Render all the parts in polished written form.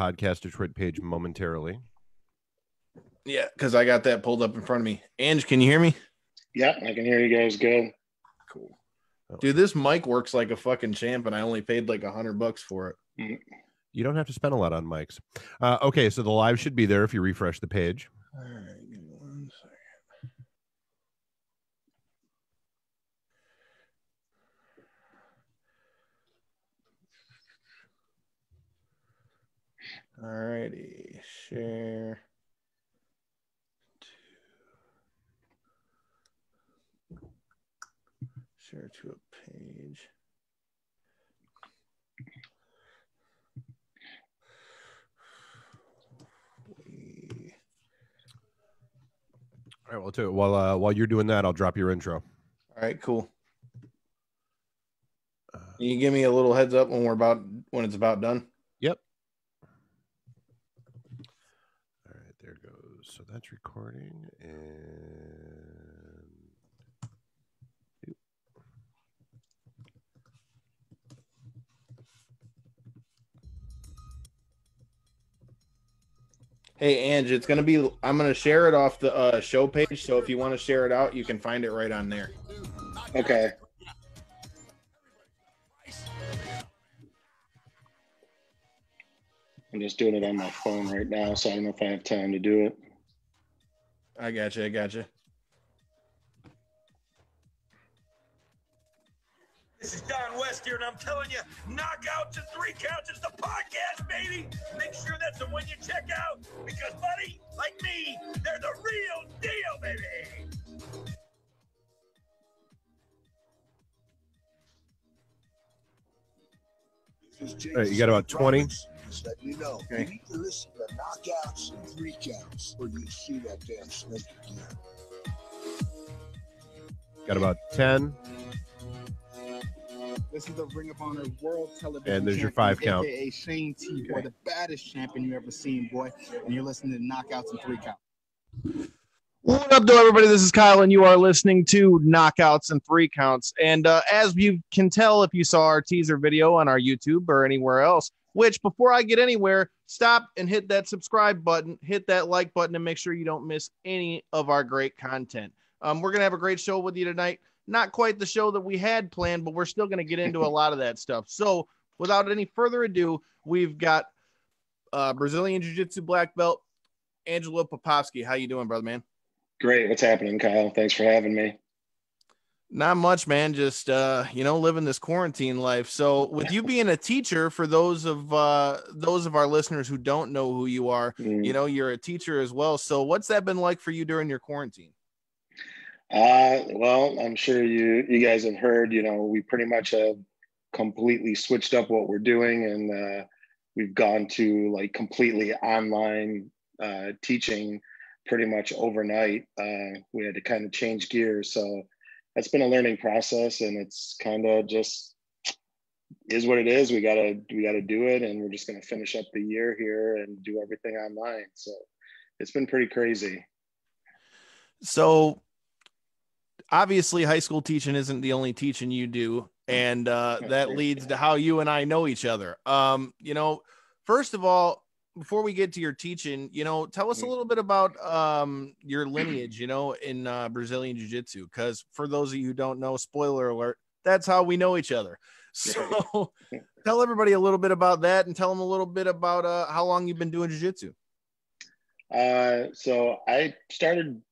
Podcast Detroit page momentarily. Yeah, because I got that pulled up in front of me. Ange, can you hear me? Yeah, I can hear you guys good. Cool. Dude, this mic works like a fucking champ, and I only paid like $100 for it. Mm-hmm. You don't have to spend a lot on mics. Okay, so the live should be there if you refresh the page. All right, give me 1 second. All righty, share. Share to a page. All right, well, too. While you're doing that, I'll drop your intro. All right, cool. Can you give me a little heads up when it's about done? Yep. All right, there goes. So that's recording and. Hey, Ange, it's going to be, I'm going to share it off the show page. So if you want to share it out, you can find it right on there. Okay. I'm just doing it on my phone right now, so I don't know if I have time to do it. I got you. This is Don West here, and I'm telling you, Knockouts and 3 Counts is the podcast, baby. Make sure that's the one you check out, because, buddy, like me, they're the real deal, baby. All right, you got about 20. You know, okay. You need to listen to Knockouts and 3 Counts, or you see that damn snake again. Got about 10. This is the Ring of Honor World Television And there's champion, your 5 count. AKA Shane T, boy, the baddest champion you ever seen, boy. And you're listening to Knockouts and 3 Counts. What up, everybody? This is Kyle, and you are listening to Knockouts and 3 Counts. And as you can tell, if you saw our teaser video on our YouTube or anywhere else, which before I get anywhere, stop and hit that subscribe button, hit that like button, and make sure you don't miss any of our great content. We're going to have a great show with you tonight. Not quite the show that we had planned, but we're still going to get into a lot of that stuff. So without any further ado, we've got Brazilian Jiu-Jitsu black belt, Angelo Popofski. How you doing, brother, man? Great. What's happening, Kyle? Thanks for having me. Not much, man. Just, living this quarantine life. So with you being a teacher, for those of our listeners who don't know who you are, you're a teacher as well. So what's that been like for you during your quarantine? Well, I'm sure you guys have heard, we pretty much have completely switched up what we're doing, and we've gone to like completely online teaching pretty much overnight. We had to kind of change gears. So that's been a learning process, and it's kind of just is what it is. We gotta do it, and we're just gonna finish up the year here and do everything online. So it's been pretty crazy. So obviously high school teaching isn't the only teaching you do. And that leads to how you and I know each other. First of all, before we get to your teaching, tell us a little bit about your lineage, in Brazilian Jiu-Jitsu, because for those of you who don't know, spoiler alert, that's how we know each other. So tell everybody a little bit about that, and tell them a little bit about how long you've been doing Jiu-Jitsu. So I started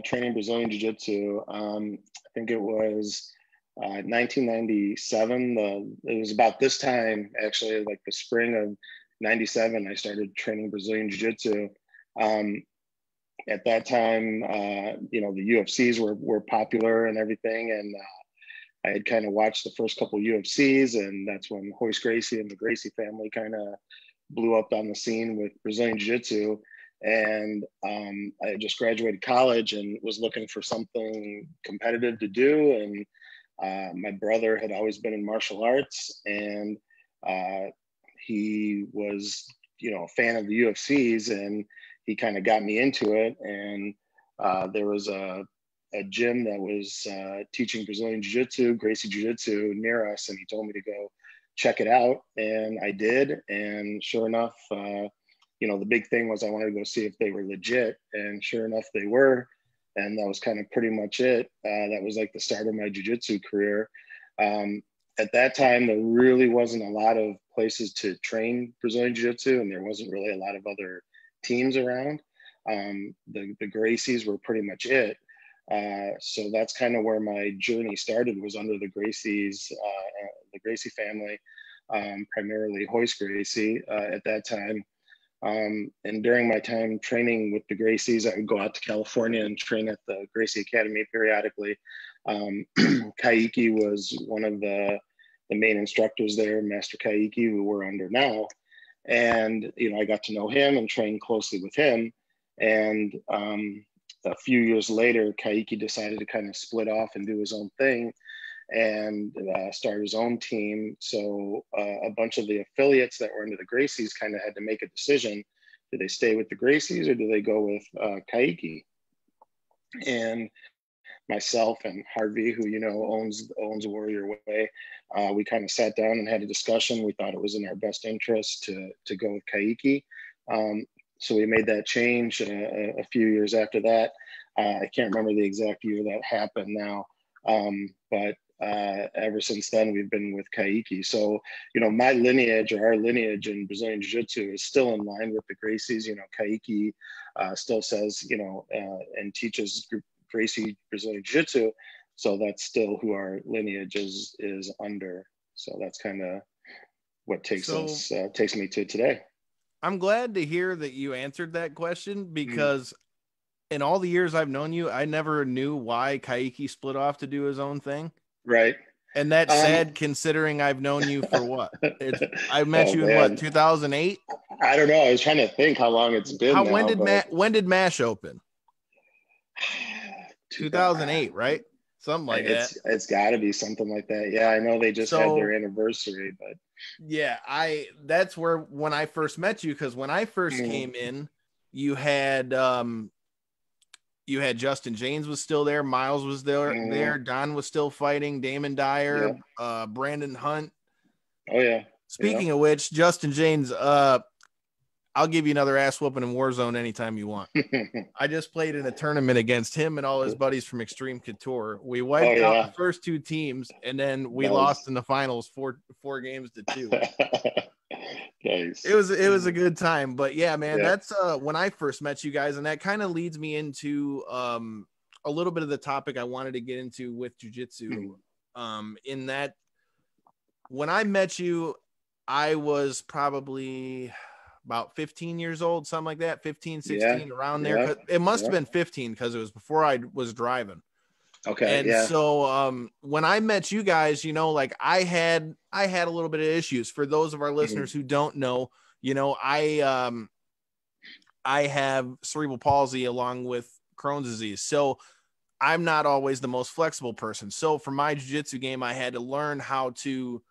training Brazilian Jiu-Jitsu. I think it was 1997. It was about this time, actually, like the spring of 97, I started training Brazilian Jiu-Jitsu. At that time, the UFCs were popular and everything. And I had kind of watched the first couple UFCs, and that's when Royce Gracie and the Gracie family kind of blew up on the scene with Brazilian Jiu-Jitsu. And I had just graduated college and was looking for something competitive to do. And my brother had always been in martial arts, and he was, a fan of the UFCs, and he kind of got me into it. And there was a gym that was teaching Brazilian Jiu-Jitsu, Gracie Jiu-Jitsu, near us, and he told me to go check it out. And I did. And sure enough, the big thing was I wanted to go see if they were legit. And sure enough, they were. And that was kind of pretty much it. That was like the start of my jiu-jitsu career. At that time, there really wasn't a lot of places to train Brazilian jiu-jitsu, and there wasn't really a lot of other teams around. The Gracies were pretty much it. So that's kind of where my journey started, was under the Gracies, the Gracie family, primarily Hoist Gracie at that time. And during my time training with the Gracies, I would go out to California and train at the Gracie Academy periodically. Kaiki was one of the main instructors there, Master Kaiki, who we're under now. And, I got to know him and train closely with him. And a few years later, Kaiki decided to kind of split off and do his own thing and start his own team. So a bunch of the affiliates that were under the Gracies kind of had to make a decision. Do they stay with the Gracies or do they go with Kaiki? And myself and Harvey, who, owns Warrior Way, we kind of sat down and had a discussion. We thought it was in our best interest to go with Kaiki. So we made that change a few years after that. I can't remember the exact year that happened now, but ever since then, we've been with Kaiki. So, my lineage, or our lineage in Brazilian Jiu-Jitsu, is still in line with the Gracies. Kaiki still says, and teaches Gracie Brazilian Jiu-Jitsu. So that's still who our lineage is under. So that's kind of what takes me to today. I'm glad to hear that you answered that question, because in all the years I've known you, I never knew why Kaiki split off to do his own thing. Right. And that's sad, considering I've known you for what? I met you in what, 2008? I don't know. I was trying to think how long it's been. When did MASH open? 2008, right? Something like that. It's got to be something like that. Yeah, I know they just had their anniversary, but yeah, that's where when I first met you, because when I first came in, you had Justin James was still there, Miles was there, Don was still fighting, Damon Dyer, Brandon Hunt. Oh yeah. Speaking of which, Justin James, I'll give you another ass whooping in Warzone anytime you want. I just played in a tournament against him and all his buddies from Extreme Couture. We wiped out the first two teams, and then we lost in the finals 4 games to 2. Nice. It was a good time. But yeah, man, that's when I first met you guys, and that kind of leads me into a little bit of the topic I wanted to get into with jiu-jitsu. In that, when I met you, I was probably about 15 years old, something like that, 15, 16, around there. It must have been 15 because it was before I was driving. Okay. And so when I met you guys, I had a little bit of issues. For those of our listeners who don't know, I have cerebral palsy along with Crohn's disease. So I'm not always the most flexible person. So for my jiu-jitsu game, I had to learn how to,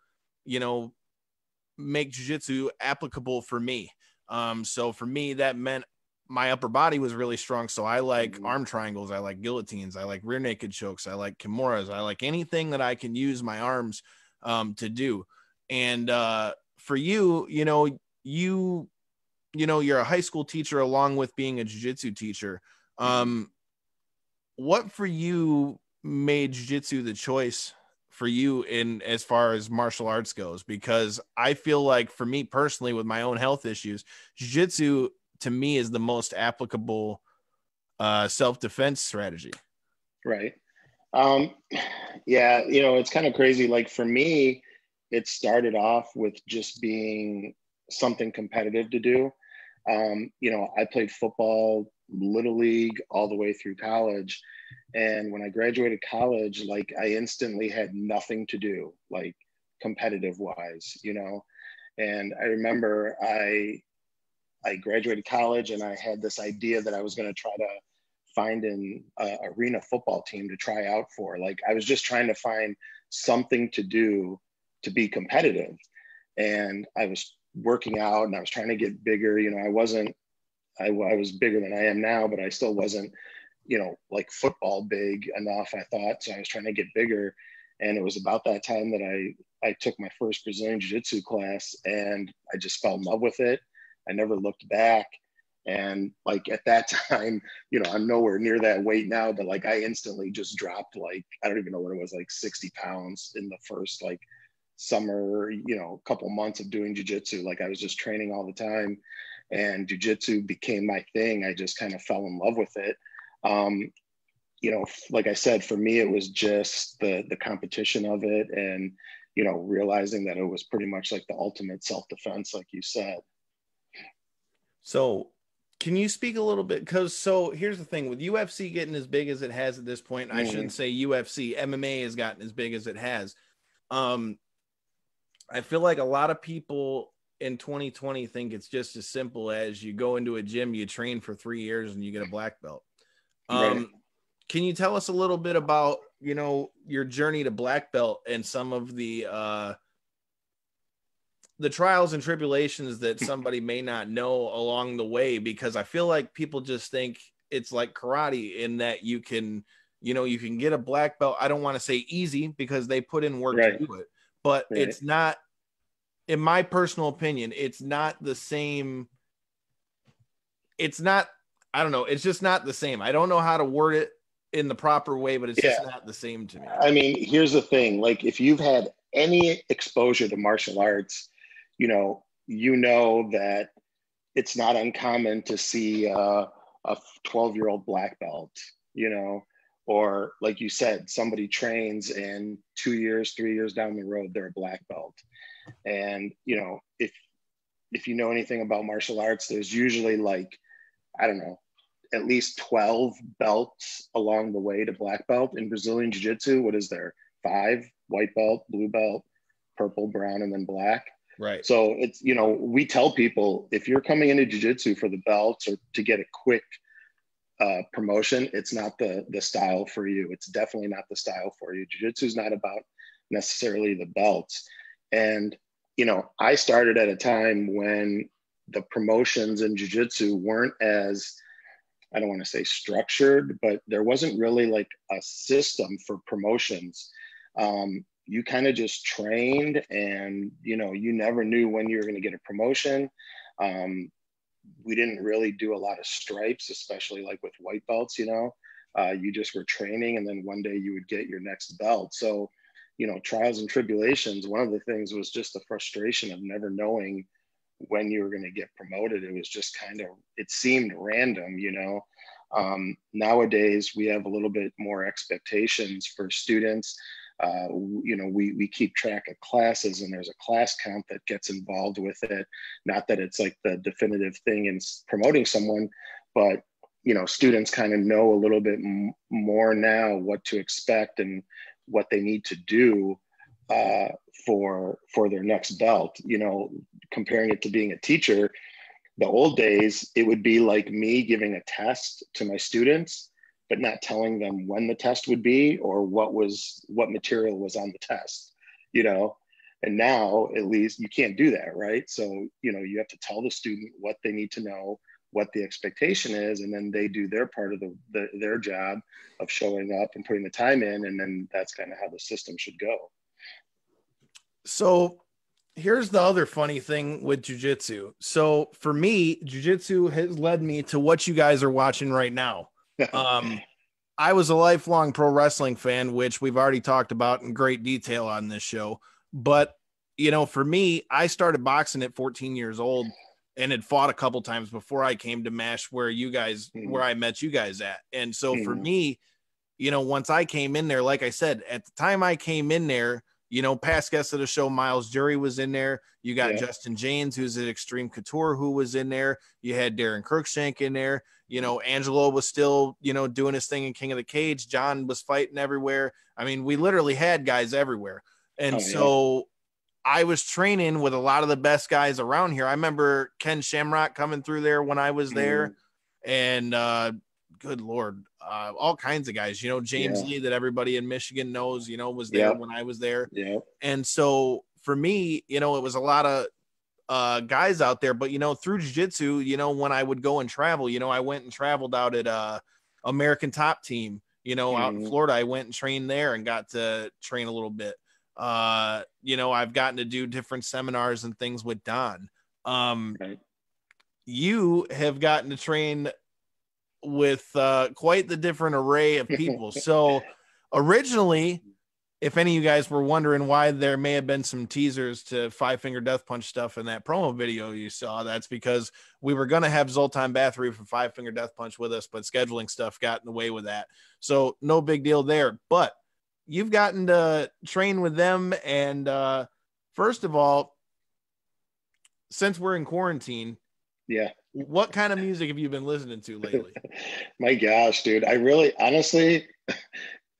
make jiu-jitsu applicable for me. So for me, that meant my upper body was really strong. So I like arm triangles. I like guillotines. I like rear naked chokes. I like kimuras. I like anything that I can use my arms to do. And for you, you're a high school teacher along with being a jiu-jitsu teacher. What for you made jiu-jitsu the choice for you in as far as martial arts goes? Because I feel like for me personally, with my own health issues, jiu-jitsu to me is the most applicable self-defense strategy. Right. Yeah, it's kind of crazy. Like for me, it started off with just being something competitive to do. I played football, little league, all the way through college. And when I graduated college, like I instantly had nothing to do, like competitive wise, and I remember I graduated college and I had this idea that I was going to try to find an arena football team to try out for. Like I was just trying to find something to do to be competitive. And I was working out and I was trying to get bigger. I was bigger than I am now, but I still wasn't, like football big enough, I thought. So I was trying to get bigger. And it was about that time that I took my first Brazilian Jiu-Jitsu class and I just fell in love with it. I never looked back. And like at that time, you know, I'm nowhere near that weight now, but like I instantly just dropped like, I don't even know what it was, like 60 pounds in the first like summer, you know, couple months of doing jiu-jitsu. Like I was just training all the time and jiu-jitsu became my thing. I just kind of fell in love with it. You know, like I said, for me, it was just the competition of it and, you know, realizing that it was pretty much like the ultimate self-defense, like you said. So can you speak a little bit? Because so here's the thing with UFC getting as big as it has at this point, I shouldn't say UFC, MMA has gotten as big as it has. I feel like a lot of people in 2020 think it's just as simple as you go into a gym, you train for 3 years and you get a black belt. Right. Can you tell us a little bit about, you know, your journey to black belt and some of the trials and tribulations that somebody may not know along the way? Because I feel like people just think it's like karate in that you can, you know, you can get a black belt. I don't want to say easy because they put in work to do it, but it's not, in my personal opinion, it's not the same. It's not, I don't know. It's just not the same. I don't know how to word it in the proper way, but it's just not the same to me. I mean, here's the thing. Like if you've had any exposure to martial arts, you know that it's not uncommon to see a 12-year-old black belt, you know, or like you said, somebody trains and 2 years, 3 years down the road, they're a black belt. And, you know, if you know anything about martial arts, there's usually like, I don't know, at least 12 belts along the way to black belt. In Brazilian Jiu-Jitsu, what is there? 5: white belt, blue belt, purple, brown, and then black. Right. So it's, you know, we tell people if you're coming into jiu-jitsu for the belts or to get a quick promotion, it's not the style for you. It's definitely not the style for you. Jiu-jitsu is not about necessarily the belts. And, you know, I started at a time when the promotions in jiu-jitsu weren't as, I don't want to say structured, but there wasn't really like a system for promotions. You kind of just trained and, you know, you never knew when you were going to get a promotion. We didn't really do a lot of stripes, especially like with white belts, you know, you just were training and then one day you would get your next belt. So, you know, trials and tribulations, one of the things was just the frustration of never knowing when you were going to get promoted. It was just kind of, it seemed random, you know. Nowadays we have a little bit more expectations for students. You know, we keep track of classes and there's a class count that gets involved with it. Not that it's like the definitive thing in promoting someone, but, you know, students kind of know a little bit more now what to expect and what they need to do for their next belt. You know, comparing it to being a teacher, the old days, it would be like me giving a test to my students, but not telling them when the test would be or what material was on the test, you know. And now at least you can't do that, right? So, you know, you have to tell the student what they need to know, what the expectation is, and then they do their part of their job of showing up and putting the time in, and then that's kind of how the system should go. So here's the other funny thing with jiu-jitsu. So for me, jiu-jitsu has led me to what you guys are watching right now. I was a lifelong pro wrestling fan, which we've already talked about in great detail on this show. But, you know, for me, I started boxing at 14 years old and had fought a couple times before I came to MASH where I met you guys at. And so for me, you know, once I came in there, like I said, at the time I came in there, you know, past guest of the show, Miles Jury was in there. You got Justin James, who's at Extreme Couture, who was in there. You had Darren Kirkshank in there. You know, Angelo was still, you know, doing his thing in King of the Cage. John was fighting everywhere. I mean, we literally had guys everywhere. And I was training with a lot of the best guys around here. I remember Ken Shamrock coming through there when I was there. And good Lord, all kinds of guys, you know, James Lee that everybody in Michigan knows, you know, was there when I was there. And so for me, you know, it was a lot of guys out there, but, you know, through jiu-jitsu, you know, when I would go and travel, you know, I went and traveled out at American Top Team, you know, out in Florida. I went and trained there and got to train a little bit. I've gotten to do different seminars and things with Don. Right. You have gotten to train with quite the different array of people. So originally, if any of you guys were wondering why there may have been some teasers to 5-Finger Death Punch stuff in that promo video you saw, that's because we were going to have Zoltan Bathory from 5-Finger Death Punch with us, but scheduling stuff got in the way with that. So no big deal there. But you've gotten to train with them. And first of all, since we're in quarantine, Yeah. what kind of music have you been listening to lately? My gosh, dude. I really, honestly,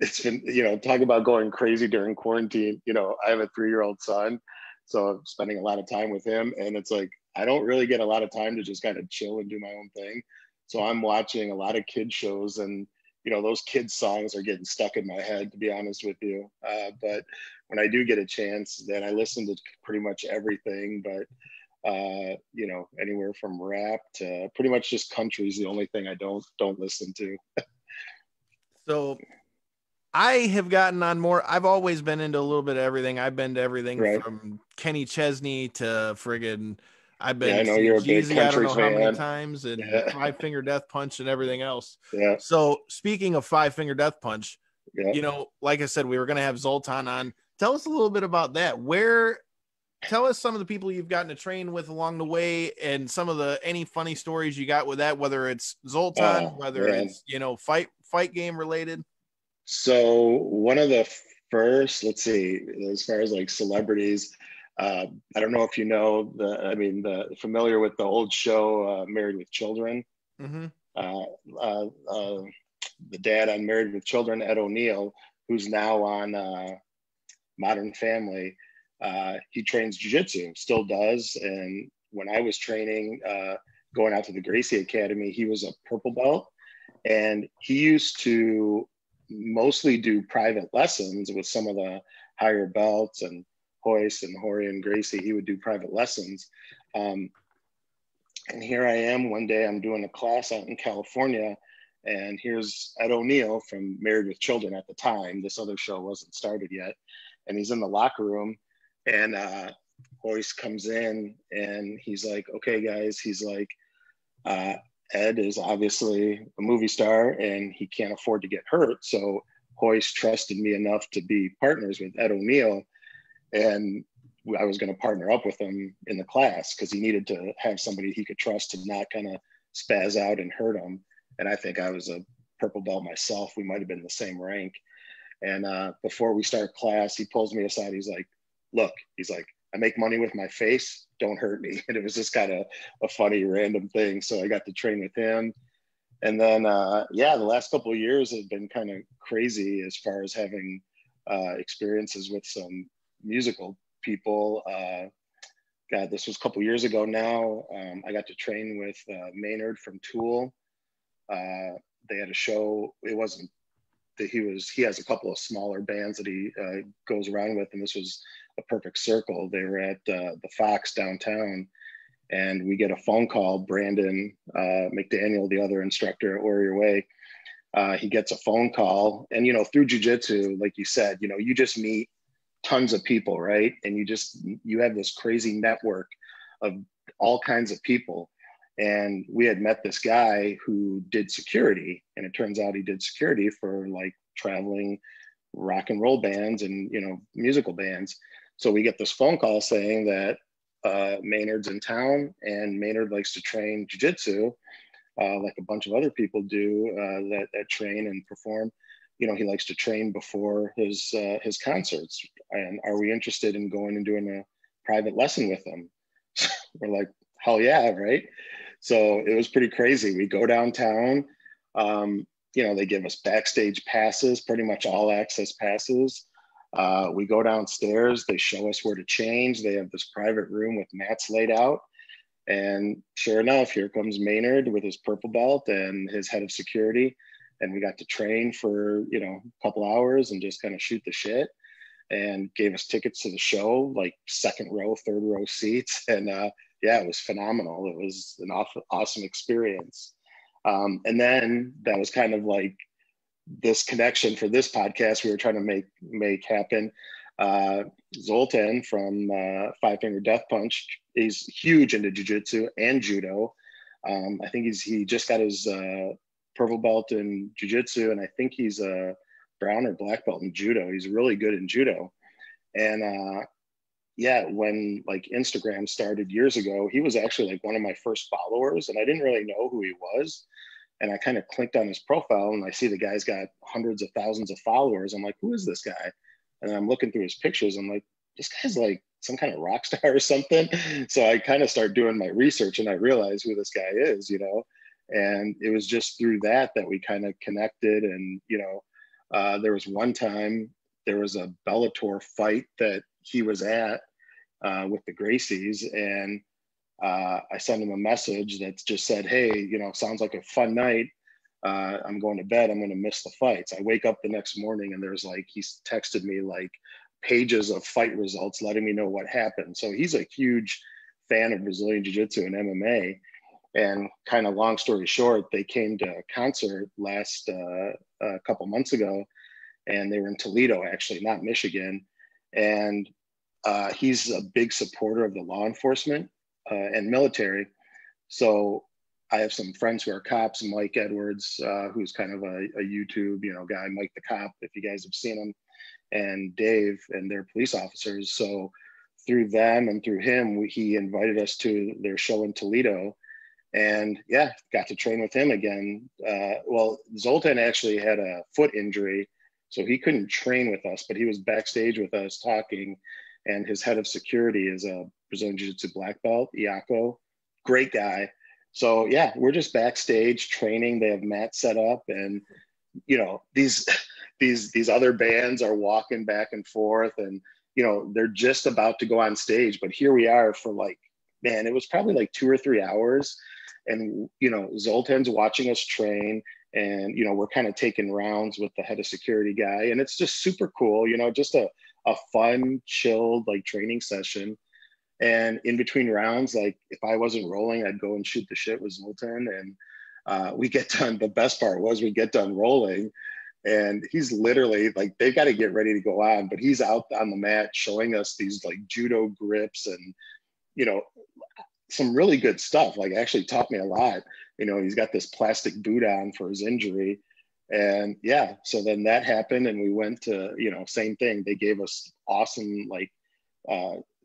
it's been, talk about going crazy during quarantine. I have a 3-year-old son, so I'm spending a lot of time with him. And it's like, I don't really get a lot of time to just kind of chill and do my own thing. So I'm watching a lot of kid shows, and, those kids songs are getting stuck in my head, to be honest with you. But when I do get a chance, then I listen to pretty much everything. But anywhere from rap to pretty much just country is the only thing I don't listen to. So I have gotten on more. I've always been into a little bit of everything. I've been to everything Right. from Kenny Chesney to friggin' I've been Yeah, I know to you're a big Jeezy, I don't country know how many fan. times, and Yeah. 5-Finger Death Punch and everything else. Yeah. So speaking of 5-Finger Death Punch, Yeah. like I said, we were going to have Zoltan on. Tell us a little bit about that. Tell us some of the people you've gotten to train with along the way, and some of any funny stories you got with that, whether it's Zoltan, whether it's, fight game related. So one of the first, let's see, as far as like celebrities, I don't know if you know familiar with the old show, Married with Children. Mm-hmm. The dad on Married with Children, Ed O'Neill, who's now on Modern Family. He trains jiu-jitsu, still does. And when I was training, going out to the Gracie Academy, he was a purple belt, and he used to mostly do private lessons with some of the higher belts, and Hoist and Hori and Gracie. He would do private lessons. And here I am one day, I'm doing a class out in California, and here's Ed O'Neill from Married with Children at the time. This other show wasn't started yet. And he's in the locker room, and Hoist comes in, and he's like, okay, guys, he's like, Ed is obviously a movie star, and he can't afford to get hurt. So Hoist trusted me enough to be partners with Ed O'Neill, and I was going to partner up with him in the class because he needed to have somebody he could trust to not kind of spaz out and hurt him. And I think I was a purple belt myself. We might have been the same rank. And before we start class, he pulls me aside. He's like, look, he's like, I make money with my face. Don't hurt me. And it was just kind of a funny, random thing. So I got to train with him. And then, the last couple of years have been kind of crazy as far as having experiences with some musical people. This was a couple years ago now. I got to train with Maynard from Tool. They had a show. It wasn't that he has a couple of smaller bands that he goes around with, and this was a perfect circle. They were at the Fox downtown, and we get a phone call. Brandon McDaniel, the other instructor at Warrior Way, he gets a phone call, and through jiu-jitsu, like you said, you just meet tons of people, right? And you have this crazy network of all kinds of people. And we had met this guy who did security, and it turns out he did security for like traveling rock and roll bands and musical bands. So we get this phone call saying that Maynard's in town, and Maynard likes to train jiu-jitsu, like a bunch of other people do that train and perform. He likes to train before his concerts. And are we interested in going and doing a private lesson with him? We're like, hell yeah, right? So it was pretty crazy. We go downtown, they give us backstage passes, pretty much all access passes. We go downstairs, they show us where to change. They have this private room with mats laid out. And sure enough, here comes Maynard with his purple belt and his head of security. And we got to train for, a couple hours and just kind of shoot the shit, and gave us tickets to the show, like second row, third row seats. And it was phenomenal. It was an awesome experience. And then that was kind of like this connection for this podcast we were trying to make happen. Zoltan from Five Finger Death Punch. He's huge into jiu-jitsu and judo. I think he just got his purple belt in jiu-jitsu, and I think he's a brown or black belt in judo. He's really good in judo. And yeah, when like Instagram started years ago, he was actually like one of my first followers, and I didn't really know who he was. And I kind of clicked on his profile, and I see the guy's got hundreds of thousands of followers. I'm like, who is this guy? And I'm looking through his pictures. I'm like, this guy's like some kind of rock star or something. So I kind of start doing my research, and I realize who this guy is, you know. And it was just through that we kind of connected. And, you know, there was one time there was a Bellator fight that he was at with the Gracies, and I sent him a message that just said, hey, you know, sounds like a fun night. I'm going to bed. I'm going to miss the fights. I wake up the next morning, and there's like, he's texted me like pages of fight results letting me know what happened. So he's a huge fan of Brazilian Jiu-Jitsu and MMA. And kind of long story short, they came to a concert last a couple months ago, and they were in Toledo, actually, not Michigan. And he's a big supporter of the law enforcement and military. So I have some friends who are cops, Mike Edwards, who's kind of a YouTube, you know, guy, Mike the Cop, if you guys have seen him, and Dave, and they're police officers. So through them and through him, he invited us to their show in Toledo, and yeah, got to train with him again. Well, Zoltan actually had a foot injury, so he couldn't train with us, but he was backstage with us talking, and his head of security is a Brazilian Jiu-Jitsu black belt, Iaco, great guy. So yeah, we're just backstage training. They have mats set up, and you know, these other bands are walking back and forth, and you know, they're just about to go on stage, but here we are for like, man, it was probably like 2 or 3 hours, and you know, Zoltan's watching us train, and you know, we're kind of taking rounds with the head of security guy, and it's just super cool, you know, just a fun, chilled like training session. And in between rounds, like if I wasn't rolling, I'd go and shoot the shit with Zoltan. And we get done. The best part was we get done rolling, and he's literally like, they've got to get ready to go on, but he's out on the mat showing us these like judo grips and, you know, some really good stuff. Like actually taught me a lot. You know, he's got this plastic boot on for his injury. And yeah, so then that happened, and we went to, you know, same thing. They gave us awesome, like,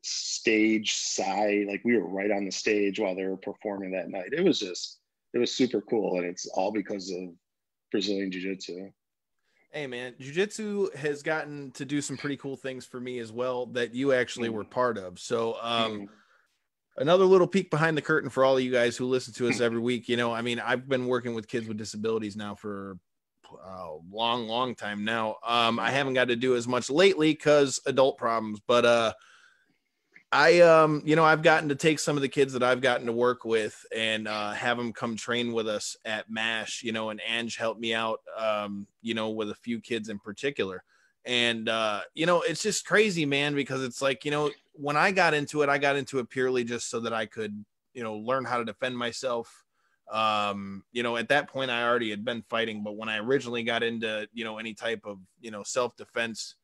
stage side, like we were right on the stage while they were performing that night. It was super cool, and it's all because of Brazilian Jiu-Jitsu. Hey man, Jiu-Jitsu has gotten to do some pretty cool things for me as well that you actually were part of. So another little peek behind the curtain for all of you guys who listen to us every week. You know, I mean, I've been working with kids with disabilities now for a long time now. I haven't got to do as much lately because adult problems, but you know, I've gotten to take some of the kids that I've gotten to work with and have them come train with us at MASH, you know, and Ange helped me out, you know, with a few kids in particular. And, you know, it's just crazy, man, because it's like, you know, when I got into it purely just so that I could, you know, learn how to defend myself. You know, at that point I already had been fighting, but when I originally got into, you know, any type of, you know, self-defense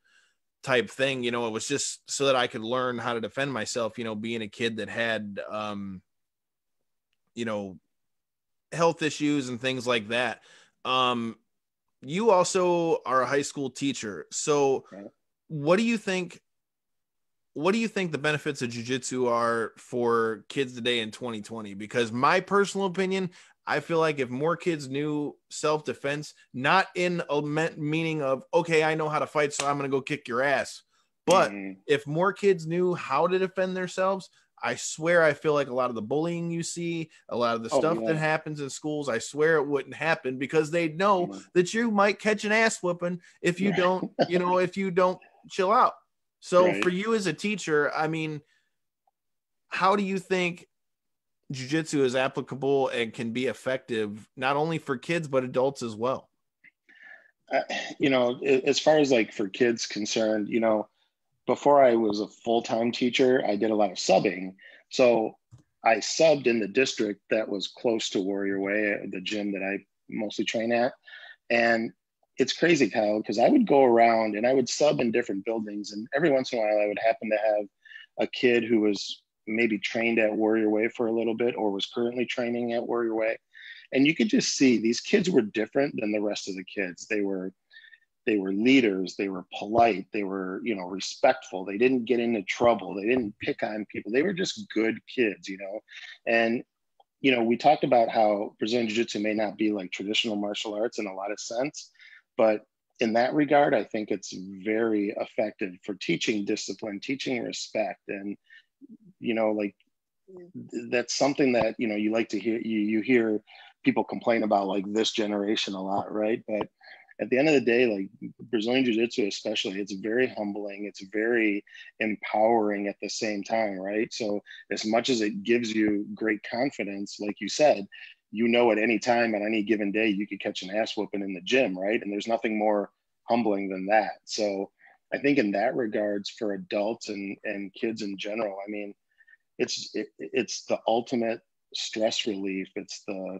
type thing, you know, it was just so that I could learn how to defend myself, you know, being a kid that had, you know, health issues and things like that. You also are a high school teacher. So what do you think the benefits of jiu-jitsu are for kids today in 2020? Because my personal opinion, I feel like if more kids knew self-defense, not in a meaning of, okay, I know how to fight, so I'm going to go kick your ass. But if more kids knew how to defend themselves, I swear I feel like a lot of the bullying you see, a lot of the stuff that happens in schools, I swear it wouldn't happen because they know that you might catch an ass whooping if you don't, you know, if you don't chill out. So for you as a teacher, I mean, how do you think jiu-jitsu is applicable and can be effective not only for kids but adults as well? You know, as far as like for kids concerned, you know, before I was a full-time teacher, I did a lot of subbing. So I subbed in the district that was close to Warrior Way, the gym that I mostly train at. And it's crazy, Kyle, because I would go around and I would sub in different buildings, and every once in a while I would happen to have a kid who was maybe trained at Warrior Way for a little bit or was currently training at Warrior Way. And you could just see these kids were different than the rest of the kids. They were leaders, they were polite, they were, you know, respectful, they didn't get into trouble, they didn't pick on people, they were just good kids, you know. And you know, we talked about how Brazilian Jiu-Jitsu may not be like traditional martial arts in a lot of sense, but in that regard, I think it's very effective for teaching discipline, teaching respect. And, you know, like that's something that, you know, you like to hear, you hear people complain about like this generation a lot, right? But at the end of the day, like Brazilian Jiu-Jitsu especially, it's very humbling, it's very empowering at the same time, right? So as much as it gives you great confidence, like you said, you know, at any time, on any given day, you could catch an ass whooping in the gym, right? And there's nothing more humbling than that. So I think in that regards, for adults and kids in general, I mean, it's the ultimate stress relief. It's the,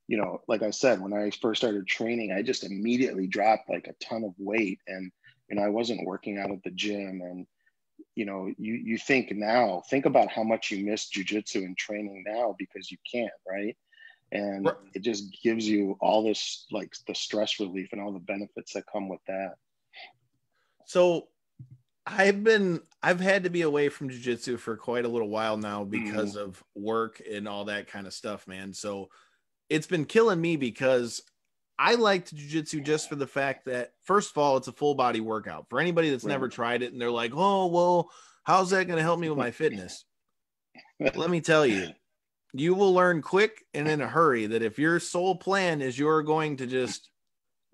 you know, like I said, when I first started training, I just immediately dropped like a ton of weight, and, you know, I wasn't working out at the gym. And, you know, you think about how much you miss jujitsu and training now because you can't, right? And it just gives you all this, like the stress relief and all the benefits that come with that. So I've had to be away from jiu-jitsu for quite a little while now because of work and all that kind of stuff, man. So it's been killing me because I liked jiu-jitsu just for the fact that, first of all, it's a full body workout for anybody that's never tried it. And they're like, oh, well, how's that going to help me with my fitness? Let me tell you, you will learn quick and in a hurry that if your sole plan is you're going to just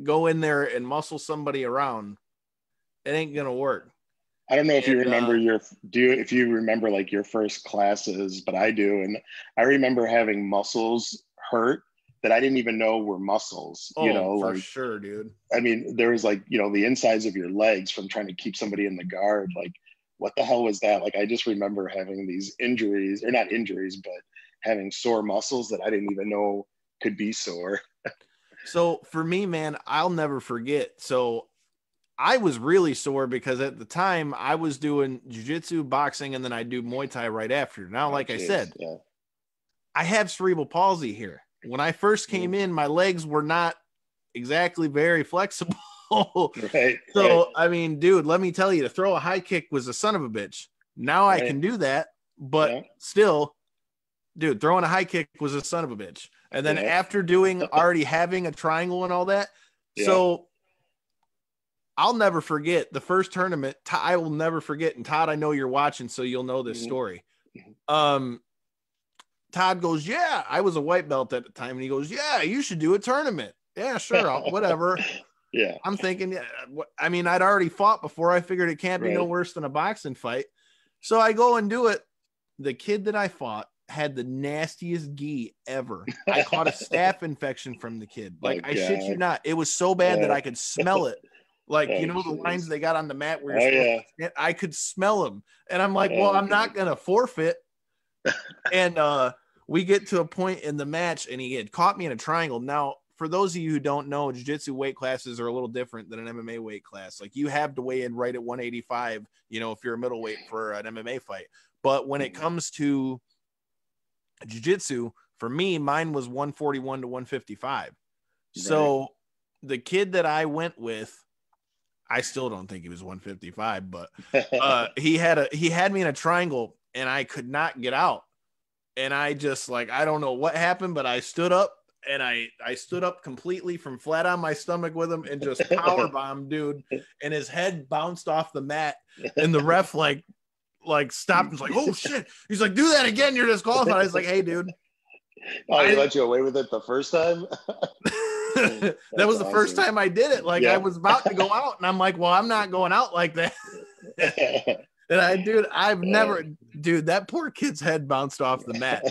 go in there and muscle somebody around, it ain't going to work. I don't know if you remember if you remember like your first classes, but I do. And I remember having muscles hurt that I didn't even know were muscles, you know, for like, sure, dude. I mean, there was like, you know, the insides of your legs from trying to keep somebody in the guard. Like, what the hell was that? Like, I just remember having these injuries, or not injuries, but having sore muscles that I didn't even know could be sore. So for me, man, I'll never forget. So I was really sore because at the time I was doing jiu-jitsu, boxing, and then I do Muay Thai right after. Now, I said, I have cerebral palsy here. When I first came in, my legs were not exactly very flexible. So, I mean, dude, let me tell you, to throw a high kick was a son of a bitch. Now I can do that, but still, dude, throwing a high kick was a son of a bitch. And then after already having a triangle and all that. So I'll never forget the first tournament. I will never forget. And Todd, I know you're watching, so you'll know this story. Todd goes, yeah, I was a white belt at the time. And he goes, yeah, you should do a tournament. Yeah, sure. Whatever. I'm thinking, I mean, I'd already fought before. I figured it can't be no worse than a boxing fight. So I go and do it. The kid that I fought had the nastiest gi ever. I caught a staph infection from the kid. Like, I shit you not. It was so bad that I could smell it. Like, you know, the lines they got on the mat where you're I could smell them. And I'm like, well, I'm not going to forfeit. And we get to a point in the match, and he had caught me in a triangle. Now, for those of you who don't know, jiu-jitsu weight classes are a little different than an MMA weight class. Like, you have to weigh in right at 185, you know, if you're a middleweight for an MMA fight. But when it comes to jiu-jitsu, for me, mine was 141 to 155. So the kid that I went with, I still don't think he was 155, but he had me in a triangle, and I could not get out. And I just, like, I don't know what happened, but I stood up, and I stood up completely from flat on my stomach with him and just power bombed, dude. And his head bounced off the mat, and the ref like stopped and was like, oh shit. He's like, do that again, you're disqualified. I was like, hey, dude. Oh, he let you away with it the first time? That was the first time I did it. Like, I was about to go out, and I'm like, well, I'm not going out like that. And I've never, that poor kid's head bounced off the mat.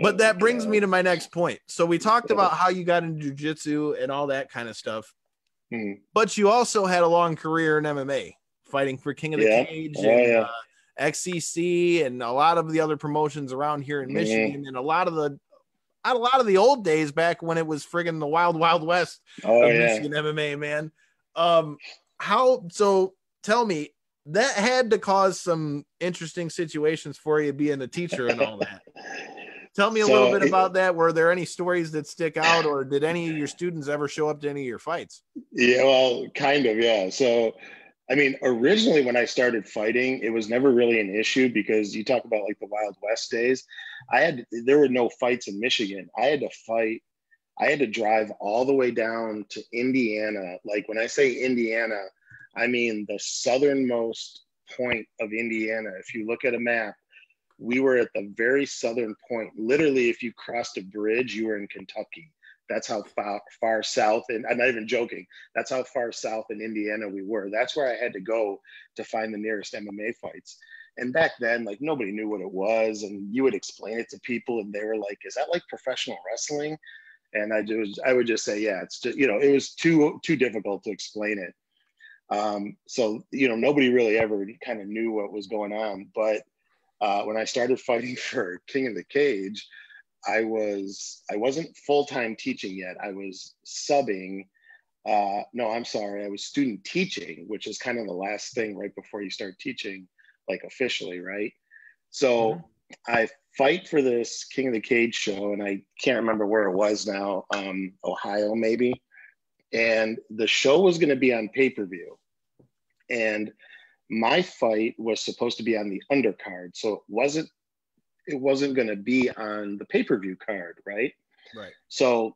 But that brings me to my next point. So we talked about how you got into jiu-jitsu and all that kind of stuff. But you also had a long career in MMA, fighting for King of the Cage and XCC and a lot of the other promotions around here in Michigan, and a lot of the a lot of the old days back when it was friggin' the wild, wild west Oh of yeah. Michigan MMA, man. So tell me, that had to cause some interesting situations for you being a teacher and all that. Tell me a little bit about that. Were there any stories that stick out, or did any of your students ever show up to any of your fights? Yeah, well, kind of, yeah. So, I mean, originally when I started fighting, it was never really an issue because you talk about like the Wild West days. There were no fights in Michigan. I had to drive all the way down to Indiana. Like when I say Indiana, I mean the southernmost point of Indiana. If you look at a map, we were at the very southern point. Literally, if you crossed a bridge, you were in Kentucky. That's how far south, and I'm not even joking, that's how far south in Indiana we were. That's where I had to go to find the nearest MMA fights. And back then, like nobody knew what it was. And you would explain it to people and they were like, is that like professional wrestling? And I would just say, yeah, it's just, it was too difficult to explain it. So, nobody really ever kind of knew what was going on. But when I started fighting for King of the Cage, I wasn't full-time teaching yet. I was subbing. No, I'm sorry. I was student teaching, which is kind of the last thing right before you start teaching, like officially, right? So I fight for this King of the Cage show, and I can't remember where it was now, Ohio maybe. And the show was going to be on pay-per-view. And my fight was supposed to be on the undercard. So it wasn't going to be on the pay-per-view card, right? Right. So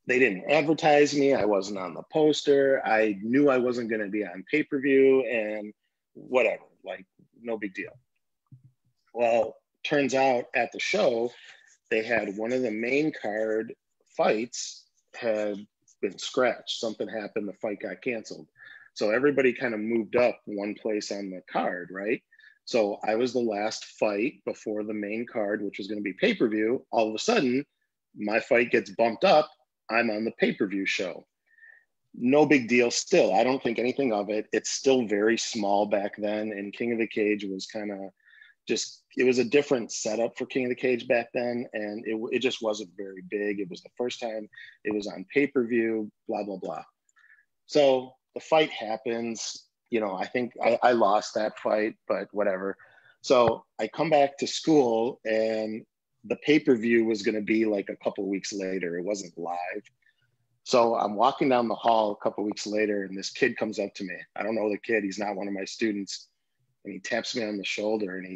they didn't advertise me. I wasn't on the poster. I knew I wasn't going to be on pay-per-view and whatever, like no big deal. Well, turns out at the show, they had one of the main card fights had been scratched. Something happened. The fight got canceled. So everybody kind of moved up one place on the card, right? So I was the last fight before the main card, which was going to be pay-per-view. All of a sudden, my fight gets bumped up. I'm on the pay-per-view show. No big deal still. I don't think anything of it. It's still very small back then. And King of the Cage was kind of it was a different setup for King of the Cage back then. And it just wasn't very big. It was the first time it was on pay-per-view, blah, blah, blah. So the fight happens. I think I lost that fight, but whatever. So I come back to school and the pay-per-view was going to be like a couple of weeks later. It wasn't live. So I'm walking down the hall a couple of weeks later and this kid comes up to me. I don't know the kid. He's not one of my students. And he taps me on the shoulder and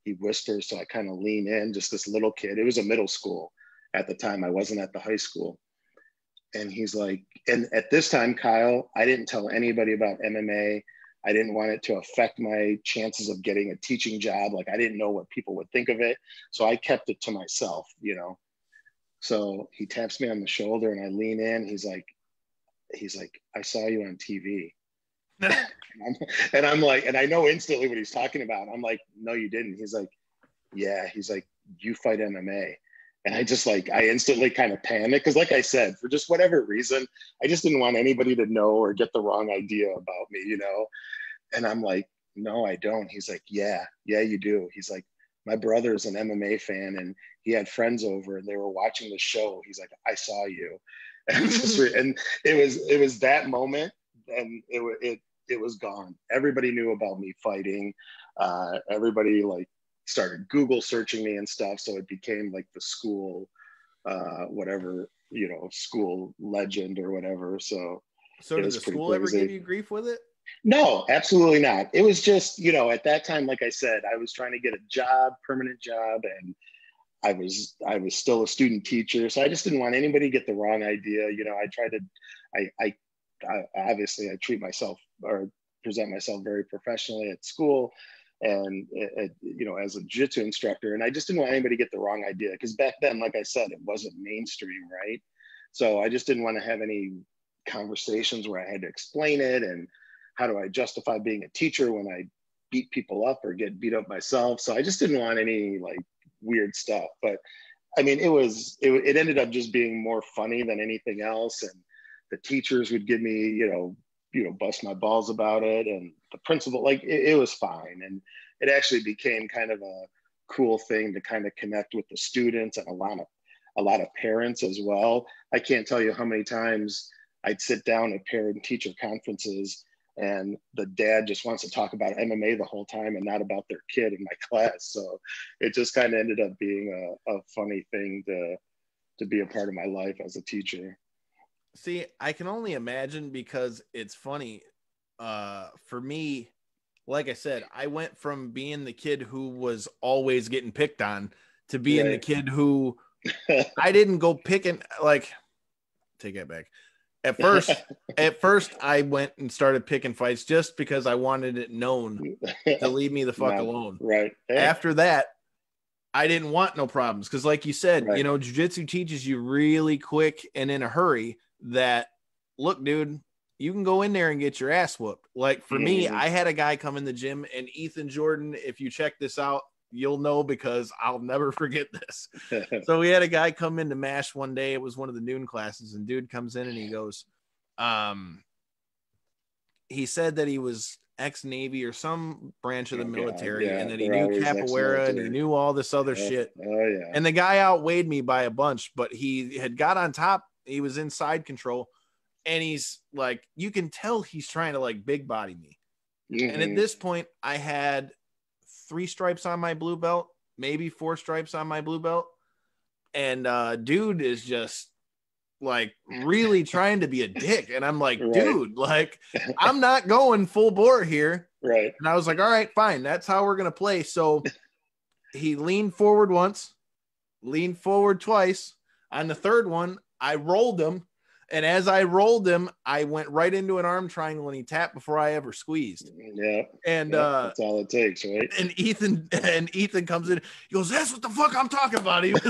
he whispers. So I kind of lean in, just this little kid. It was a middle school at the time. I wasn't at the high school. And he's like, and at this time, Kyle, I didn't tell anybody about MMA. I didn't want it to affect my chances of getting a teaching job. Like I didn't know what people would think of it. So I kept it to myself, So he taps me on the shoulder and I lean in. He's like, I saw you on TV. and I'm like, and I know instantly what he's talking about. I'm like, no, you didn't. He's like, yeah. He's like, you fight MMA. And I instantly kind of panicked. Cause like I said, for just whatever reason, I just didn't want anybody to know or get the wrong idea about me, And I'm like, no, I don't. He's like, yeah, you do. He's like, my brother's an MMA fan and he had friends over and they were watching the show. He's like, I saw you. And it was that moment and it was gone. Everybody knew about me fighting. Everybody started Google searching me and stuff. So it became like the school, whatever, school legend or whatever. So did the school ever give you grief with it? No, absolutely not. It was just, at that time, like I said, I was trying to get a job, permanent job. And I was still a student teacher. So I just didn't want anybody to get the wrong idea. I obviously I treat myself or present myself very professionally at school and as a jiu-jitsu instructor. And I just didn't want anybody to get the wrong idea because back then, like I said, it wasn't mainstream, right? So I just didn't want to have any conversations where I had to explain it and how do I justify being a teacher when I beat people up or get beat up myself. So I just didn't want any weird stuff. But I mean, it ended up just being more funny than anything else. And the teachers would give me, bust my balls about it. And the principal, it was fine. And it actually became kind of a cool thing to kind of connect with the students and a lot of parents as well. I can't tell you how many times I'd sit down at parent teacher conferences and the dad just wants to talk about MMA the whole time and not about their kid in my class. So it just kind of ended up being a funny thing to be a part of my life as a teacher. See, I can only imagine, because it's funny. For me, like I said, I went from being the kid who was always getting picked on to being the kid who I didn't go picking, like, take that back. At first, I went and started picking fights just because I wanted it known to leave me the fuck alone. Right. Hey. After that, I didn't want no problems, because, like you said, you know, jiu-jitsu teaches you really quick and in a hurry that, look, dude, you can go in there and get your ass whooped. Like, for me, I had a guy come in the gym, and Ethan Jordan, if you check this out, you'll know, because I'll never forget this. So we had a guy come in to MASH one day. It was one of the noon classes, and dude comes in and he goes, he said that he was ex-Navy or some branch of the military, and that he knew capoeira and he knew all this other shit. And the guy outweighed me by a bunch, but he had got on top. He was in side control, and he's like, you can tell he's trying to like big body me. And at this point, I had 3 stripes on my blue belt, maybe 4 stripes on my blue belt. And dude is just like really trying to be a dick. And I'm like, dude, like, I'm not going full bore here. Right. And I was like, all right, fine. That's how we're going to play. So he leaned forward once, leaned forward twice. On the third one, I rolled him. And as I rolled him, I went right into an arm triangle, and he tapped before I ever squeezed. Yeah. And that's all it takes, right? And Ethan comes in. He goes, "That's what the fuck I'm talking about." He was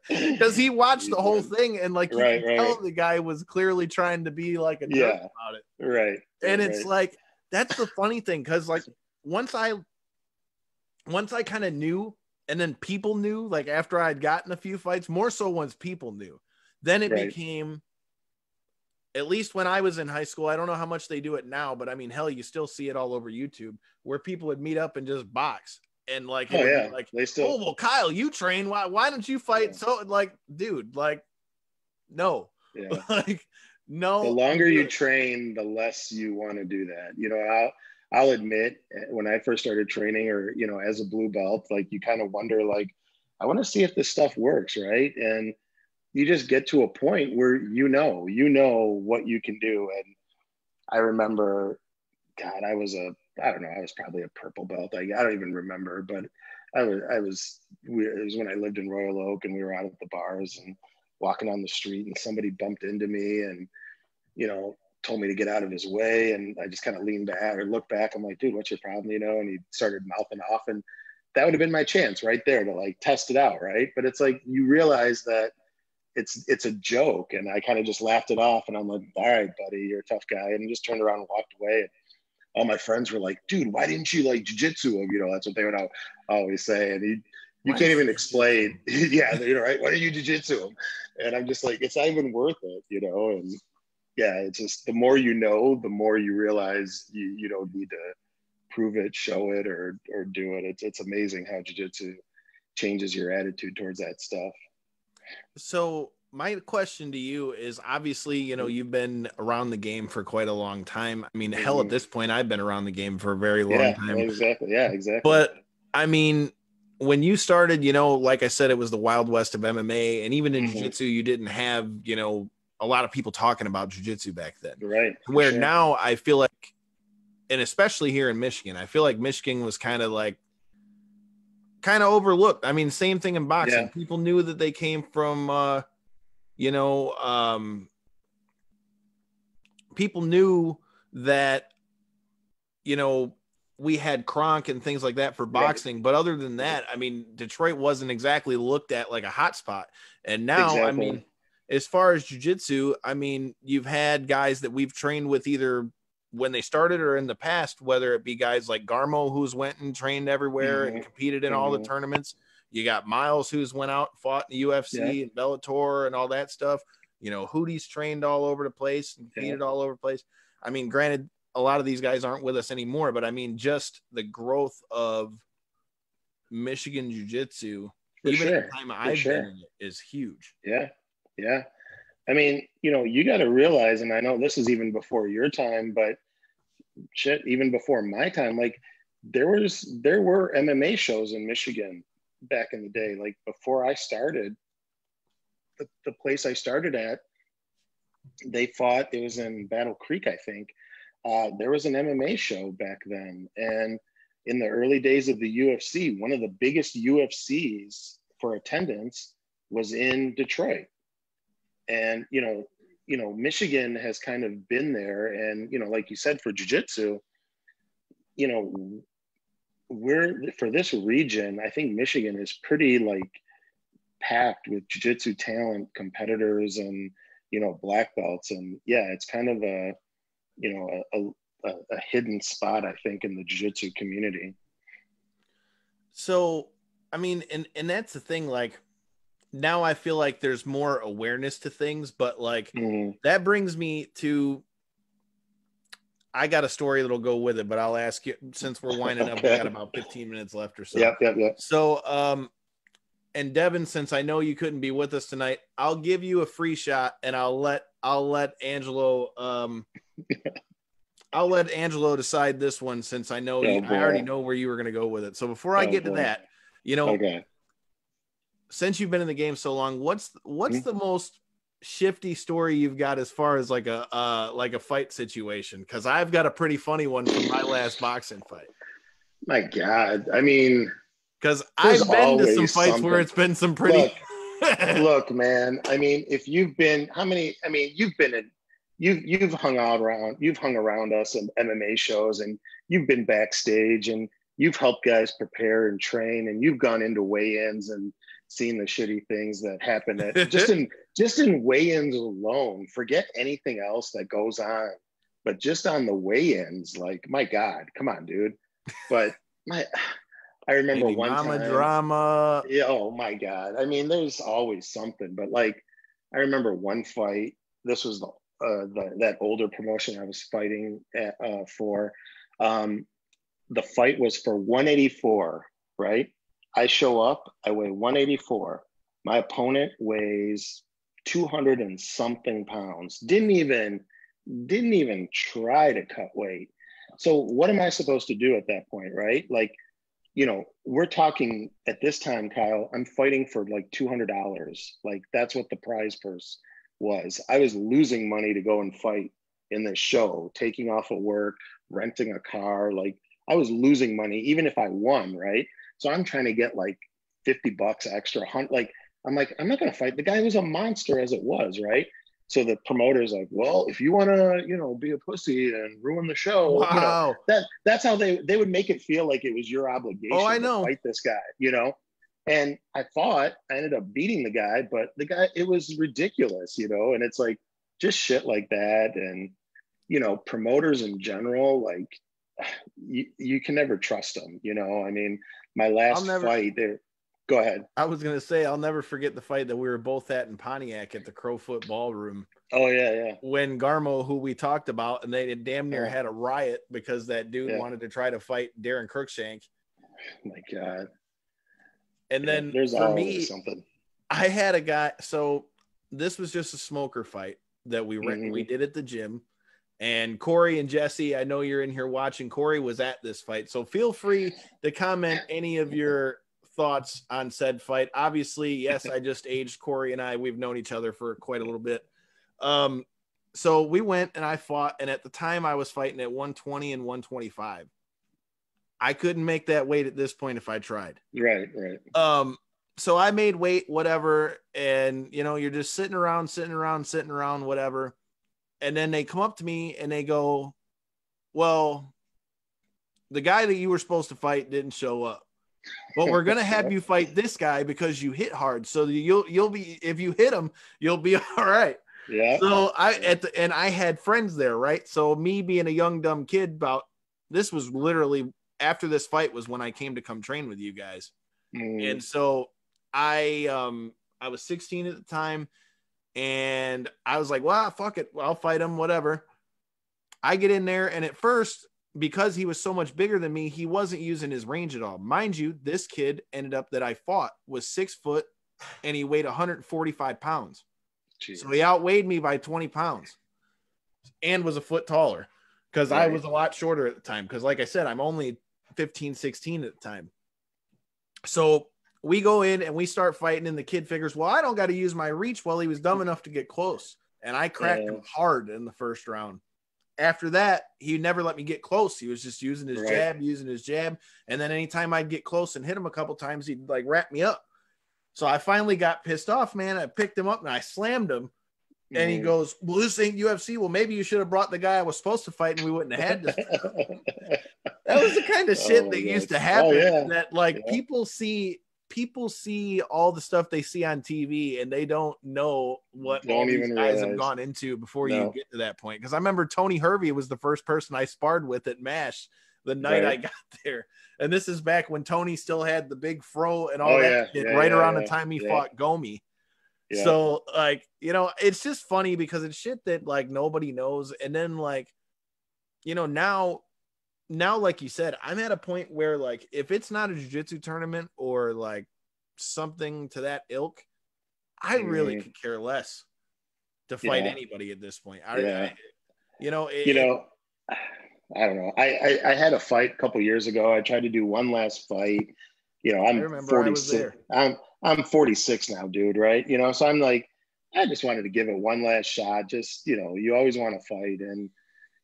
because he watched the whole thing, and like you can tell the guy was clearly trying to be like a jerk about it. Right. And it's like, that's the funny thing, because like once I kind of knew, and then people knew, like after I'd gotten a few fights, more so once people knew. Then it became, at least when I was in high school, I don't know how much they do it now, but I mean, hell, you still see it all over YouTube, where people would meet up and just box. And like, like, they still, oh, well, Kyle, you train. Why don't you fight? So like, dude, like, no, like, no. The longer you train, the less you want to do that. You know, I'll admit, when I first started training, or, you know, as a blue belt, like, you kind of wonder, like, I want to see if this stuff works. Right. And you just get to a point where you know what you can do. And I remember, God, I was probably a purple belt. I don't even remember, but it was when I lived in Royal Oak, and we were out at the bars and walking on the street, and somebody bumped into me and, you know, told me to get out of his way. And I just kind of leaned back or looked back. I'm like, dude, what's your problem? You know? And he started mouthing off, and that would have been my chance right there to like test it out. Right. But it's like, you realize that it's a joke, and I kind of just laughed it off, and I'm like, all right, buddy, you're a tough guy, and just turned around and walked away. And all my friends were like, dude, why didn't you like jiu-jitsu him? You know, that's what they would always say. And you can't even explain. Yeah, you know, right? Why don't you jiu-jitsu him? And I'm just like, it's not even worth it, you know? And yeah, it's just, the more you know, the more you realize you don't need to prove it, show it, or do it. It's amazing how jiu-jitsu changes your attitude towards that stuff. So my question to you is, obviously, you know, you've been around the game for quite a long time. I mean, hell, at this point, I've been around the game for a very long time. Exactly. Yeah, exactly. But I mean, when you started, you know, like I said, it was the Wild West of MMA, and even in jiu-jitsu, you didn't have, you know, a lot of people talking about jiu-jitsu back then. Right. Where now I feel like, and especially here in Michigan, I feel like Michigan was kind of overlooked. I mean, same thing in boxing. Yeah. People knew that they came from, people knew that, you know, we had Kronk and things like that for boxing. Right. But other than that, I mean, Detroit wasn't exactly looked at like a hot spot. And now, I mean, as far as jiu-jitsu, I mean, you've had guys that we've trained with either when they started or in the past, whether it be guys like Garmo, who's went and trained everywhere and competed in all the tournaments. You got Miles, who's went out and fought in the UFC and Bellator and all that stuff. You know, Hootie's trained all over the place and competed all over the place. I mean, granted, a lot of these guys aren't with us anymore, but I mean, just the growth of Michigan jiu-jitsu For even sure. the time For I've sure. been in it, is huge. Yeah. Yeah. I mean, you got to realize, and I know this is even before your time, but shit, even before my time, like there were MMA shows in Michigan back in the day. Like before I started, the place I started at, they fought, it was in Battle Creek, I think. There was an MMA show back then. And in the early days of the UFC, one of the biggest UFCs for attendance was in Detroit. And, Michigan has kind of been there. And, like you said, for jiu-jitsu, for this region, I think Michigan is pretty like packed with jiu-jitsu talent, competitors, and, black belts. And yeah, it's kind of a hidden spot, I think, in the jiu-jitsu community. So, I mean, and that's the thing, like, now I feel like there's more awareness to things, but like that brings me to, I got a story that'll go with it, but I'll ask you, since we're winding up, we got about 15 minutes left or so. Yep. So, and Devin, since I know you couldn't be with us tonight, I'll give you a free shot, and I'll let Angelo, I'll let Angelo decide this one, since I know I already know where you were going to go with it. So before I get to that, okay. Since you've been in the game so long, what's the most shifty story you've got as far as like a fight situation? Because I've got a pretty funny one from my last boxing fight. My God, I mean, because I've been to some fights something where it's been some pretty. Look, man. I mean, if you've been, you've hung around us in MMA shows, and you've been backstage, and you've helped guys prepare and train, and you've gone into weigh-ins and seen the shitty things that happen at just in weigh-ins alone. Forget anything else that goes on, but just on the weigh-ins, like, my God, come on, dude. But I remember one time drama. Yeah, oh my God. I mean, there's always something, but like, I remember one fight. This was that older promotion I was fighting for. The fight was for 184, right? I show up, I weigh 184. My opponent weighs 200 and something pounds. Didn't even try to cut weight. So what am I supposed to do at that point, right? Like, we're talking at this time, Kyle, I'm fighting for like $200. Like, that's what the prize purse was. I was losing money to go and fight in this show, taking off of work, renting a car. Like, I was losing money, even if I won, right? So I'm trying to get like $50 extra. Like, I'm not going to fight. The guy was a monster as it was, right? So the promoter's like, well, if you want to, be a pussy and ruin the show, wow. That's how they would make it feel like it was your obligation to fight this guy, And I fought. I ended up beating the guy, but it was ridiculous, and it's like just shit like that. And, promoters in general, like, you can never trust them, I mean, my last fight there. Go ahead. I was going to say, I'll never forget the fight that we were both at in Pontiac at the Crowfoot Ballroom. Oh, yeah. When Garmo, who we talked about, and they damn near had a riot because that dude wanted to try to fight Darren Cruikshank. Oh, my God. And then there's for me, something. I had a guy. So this was just a smoker fight that we did at the gym. And Corey and Jesse, I know you're in here watching. Corey was at this fight. So feel free to comment any of your thoughts on said fight. Obviously, yes, I just aged Corey and we've known each other for quite a little bit. So we went and I fought, and at the time I was fighting at 120 and 125. I couldn't make that weight at this point if I tried. Right. So I made weight, whatever, and you're just sitting around, whatever. And then they come up to me and they go, well, the guy that you were supposed to fight didn't show up. But we're going to have you fight this guy because you hit hard. So you'll be, if you hit him, you'll be all right. Yeah. So I had friends there, right? So me being a young, dumb kid, this was literally after this fight was when I came to come train with you guys. And so I was 16 at the time, and I was like, well, fuck it. I'll fight him, whatever. I get in there, and at first because he was so much bigger than me, he wasn't using his range at all. Mind you, this kid ended up that I fought was 6 foot and he weighed 145 pounds. Jeez. So he outweighed me by 20 pounds and was a foot taller because I was a lot shorter at the time. Because like I said, I'm only 15, 16 at the time. So we go in and we start fighting and the kid figures, well, I don't got to use my reach. Well, he was dumb enough to get close and I cracked him hard in the first round. After that, he never let me get close. He was just using his jab. And then anytime I'd get close and hit him a couple times, he'd like wrap me up. So I finally got pissed off, man. I picked him up and I slammed him. And he goes, well, this ain't UFC. Well, maybe you should have brought the guy I was supposed to fight and we wouldn't have had this. That was the kind of shit that used to happen that like people see all the stuff they see on TV and they don't know what all these guys have gone into before you get to that point. Because I remember Tony Hervey was the first person I sparred with at MASH the night I got there. And this is back when Tony still had the big fro and all that shit around the time he fought Gomi. Yeah. So like, you know, it's just funny because it's shit that like nobody knows. And then like, you know, now, like you said, I'm at a point where like, if it's not a jiu-jitsu tournament or like something to that ilk, I really could care less to fight anybody at this point. I don't know. I had a fight a couple years ago. I tried to do one last fight. You know, I'm 46. I'm 46 now, dude. Right. You know, so I'm like, I just wanted to give it one last shot. Just, you know, you always want to fight. And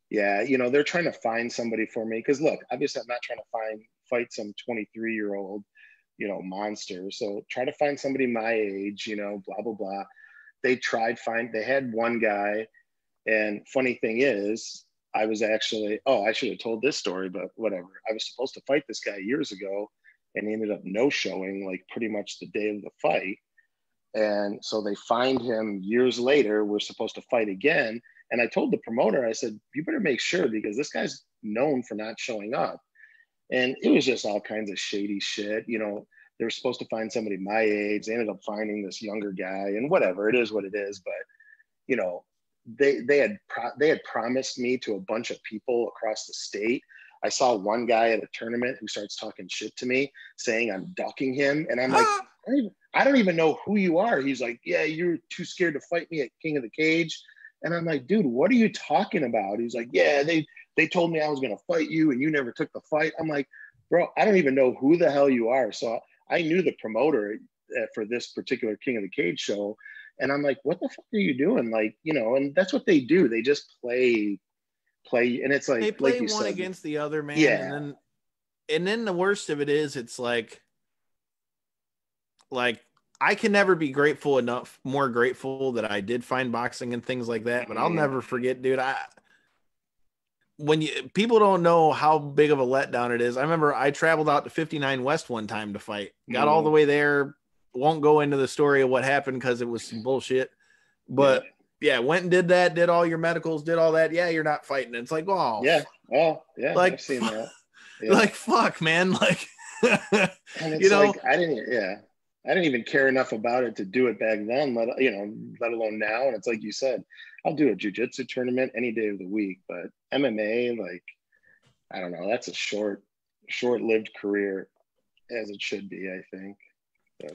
yeah, you know, they're trying to find somebody for me. Cause look, obviously I'm not trying to fight some 23-year-old, you know, monster. So try to find somebody my age, you know, blah, blah, blah. They had one guy. And funny thing is, I was actually, I should have told this story, but whatever. I was supposed to fight this guy years ago. And he ended up no-showing like pretty much the day of the fight. And so they find him years later. We're supposed to fight again. And I told the promoter, I said, you better make sure because this guy's known for not showing up. And it was just all kinds of shady shit. You know, they were supposed to find somebody my age. They ended up finding this younger guy and whatever, it is what it is. But, you know, they had promised me to a bunch of people across the state. I saw one guy at a tournament who starts talking shit to me, saying I'm ducking him. And I'm like, I don't even know who you are. He's like, yeah, you're too scared to fight me at King of the Cage. And I'm like, dude, what are you talking about? He's like, yeah, they told me I was going to fight you and you never took the fight. I'm like, bro, I don't even know who the hell you are. So I knew the promoter for this particular King of the Cage show. And I'm like, what the fuck are you doing? Like, you know, and that's what they do. They just play. And it's like, they play like you one said, against the other, man. Yeah. And then the worst of it is, it's like I can never be more grateful that I did find boxing and things like that. But I'll never forget, dude. People don't know how big of a letdown it is. I remember I traveled out to 59 West one time to fight. Got all the way there. Won't go into the story of what happened because it was some bullshit. But yeah, went and did that, did all your medicals, did all that. Yeah, you're not fighting. It's like, oh, yeah. Oh, yeah. Like, I've seen that. Yeah. Like, fuck, man. Like, and it's you know, like, I didn't even care enough about it to do it back then, let alone now. And it's like you said, I'll do a jiu-jitsu tournament any day of the week, but MMA, like, I don't know. That's a short-lived career, as it should be, I think.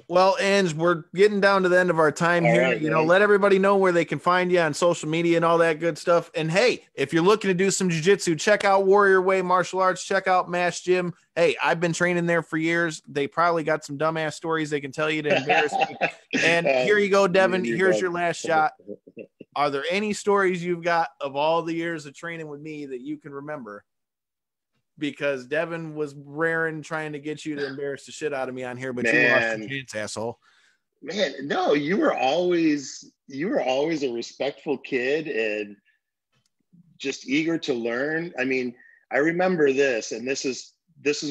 Well, Ange, we're getting down to the end of our time here. Right, you know, let everybody know where they can find you on social media and all that good stuff. And hey, if you're looking to do some jiu-jitsu, check out Warrior Way Martial Arts, check out Mash Gym. Hey, I've been training there for years. They probably got some dumbass stories they can tell you to embarrass me. And here you go, Devin. Here's your last shot. Are there any stories you've got of all the years of training with me that you can remember? Because Devin was raring trying to get you to embarrass the shit out of me on here, but you lost your chance, asshole. Man, no, you were always a respectful kid and just eager to learn. I mean, I remember this, and this is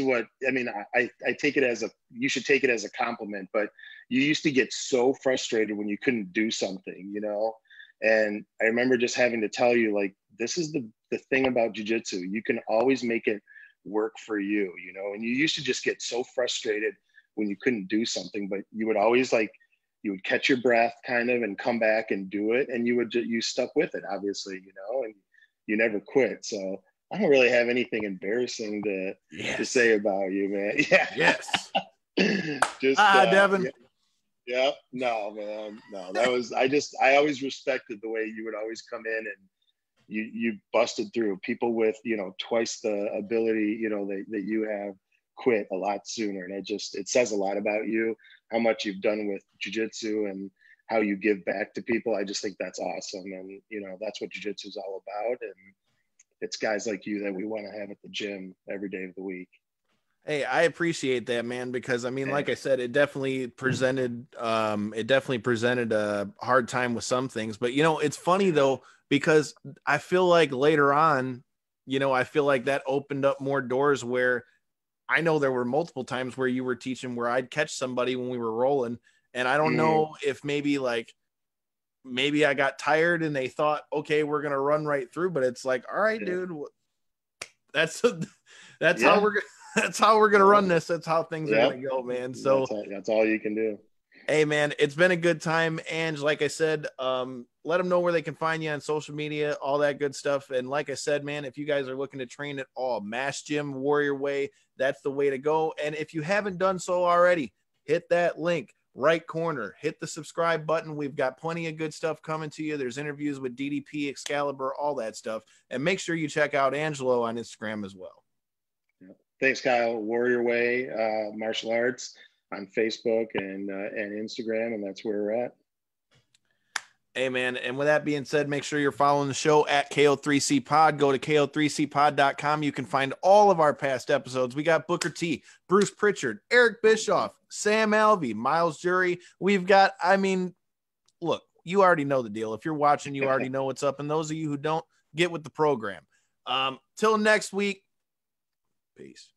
what I mean. I take it you should take it as a compliment, but you used to get so frustrated when you couldn't do something, you know? And I remember just having to tell you, like, this is the thing about jiu-jitsu. You can always make it work for you, you know? And you used to just get so frustrated when you couldn't do something, but you would always you would catch your breath kind of and come back and do it. And you stuck with it, obviously, you know, and you never quit. So I don't really have anything embarrassing to say about you, man. Yeah. Yes. Just Devin. Yeah. No, man. No, that was, I always respected the way you would always come in and you busted through. People with, twice the ability, that you have quit a lot sooner. And it says a lot about you, how much you've done with jiu-jitsu and how you give back to people. I just think that's awesome. And, that's what jiu-jitsu is all about. And it's guys like you that we want to have at the gym every day of the week. Hey, I appreciate that, man, because I mean, like I said, it definitely presented a hard time with some things, but it's funny though, because I feel like later on, I feel like that opened up more doors where I know there were multiple times where you were teaching where I'd catch somebody when we were rolling. And I don't know if maybe I got tired and they thought, okay, we're going to run right through, but it's like, all right, dude, that's how we're going to run this. That's how things are going to go, man. So that's all you can do. Hey man, it's been a good time. And like I said, let them know where they can find you on social media, all that good stuff. And like I said, man, if you guys are looking to train at all, Mass Gym, Warrior Way, that's the way to go. And if you haven't done so already, hit that link right corner, hit the subscribe button. We've got plenty of good stuff coming to you. There's interviews with DDP, Excalibur, all that stuff. And make sure you check out Angelo on Instagram as well. Thanks, Kyle. Warrior Way Martial Arts on Facebook and Instagram, and that's where we're at. Hey, man. And with that being said, make sure you're following the show at KO3C Pod. Go to KO3CPod.com. You can find all of our past episodes. We got Booker T, Bruce Pritchard, Eric Bischoff, Sam Alvey, Miles Jury. We've got, look, you already know the deal. If you're watching, you already know what's up. And those of you who don't, get with the program. Till next week. Peace.